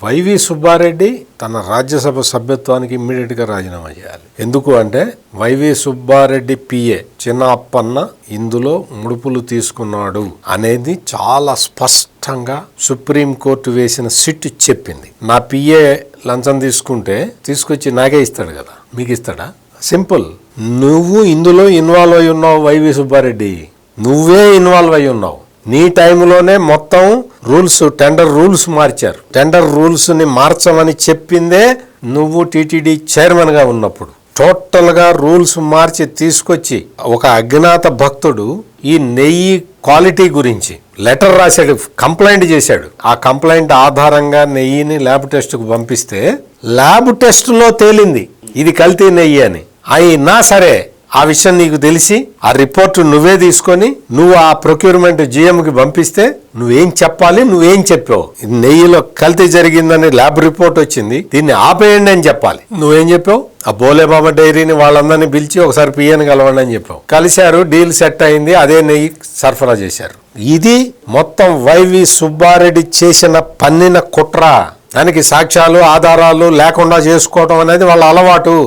YV Subbareddy తన రాజ్యసభ సభ్యత్వానికి ఇమ్మీడియట్గా రాజీనామా చేయాలి. ఎందుకు అంటే వైవి సుబ్బారెడ్డి పిఏ చిన్న అప్పన్న ఇందులో ముడుపులు తీసుకున్నాడు అనేది చాలా స్పష్టంగా సుప్రీంకోర్టు వేసిన సిట్ చెప్పింది. నా పిఏ లంచం తీసుకొచ్చి నాకే ఇస్తాడు కదా, మీకు ఇస్తాడా? సింపుల్. నువ్వు ఇందులో ఇన్వాల్వ్ అయి ఉన్నావు వైవి సుబ్బారెడ్డి, నువ్వే ఇన్వాల్వ్ అయి ఉన్నావు. నీ టైంలోనే మొత్తం టెండర్ రూల్స్ మార్చారు. టెండర్ రూల్స్ ని మార్చమని చెప్పిందే నువ్వు టీటీడీ చైర్మన్ గా ఉన్నప్పుడు. టోటల్ గా రూల్స్ మార్చి తీసుకొచ్చి ఒక అజ్ఞాత భక్తుడు ఈ నెయ్యి క్వాలిటీ గురించి లెటర్ రాశాడు, కంప్లైంట్ చేశాడు. ఆ కంప్లైంట్ ఆధారంగా నెయ్యిని ల్యాబ్ టెస్ట్ కు పంపిస్తే ల్యాబ్ టెస్ట్ లో తేలింది ఇది కల్తీ నెయ్యి అని. అయినా సరే ఆ విషయం నీకు తెలిసి ఆ రిపోర్ట్ నువ్వే తీసుకొని నువ్వు ఆ ప్రొక్యూర్మెంట్ జిఎంకి పంపిస్తే నువ్వేం చెప్పాలి, నువ్వేం చెప్పావు? నెయ్యిలో కల్తీ జరిగిందని ల్యాబ్ రిపోర్ట్ వచ్చింది, దీన్ని ఆపేయండి అని చెప్పాలి. నువ్వేం చెప్పావు? ఆ బోలేబాబా డైరీని వాళ్ళందరినీ పిలిచి ఒకసారి పిఎని కలవండి అని చెప్పావు. కలిశారు, డీల్ సెట్ అయింది, అదే నెయ్యి సరఫరా చేశారు. ఇది మొత్తం వైవి సుబ్బారెడ్డి చేసిన పన్నిన కుట్ర. దానికి సాక్ష్యాలు ఆధారాలు లేకుండా చేసుకోవడం అనేది వాళ్ళ అలవాటు.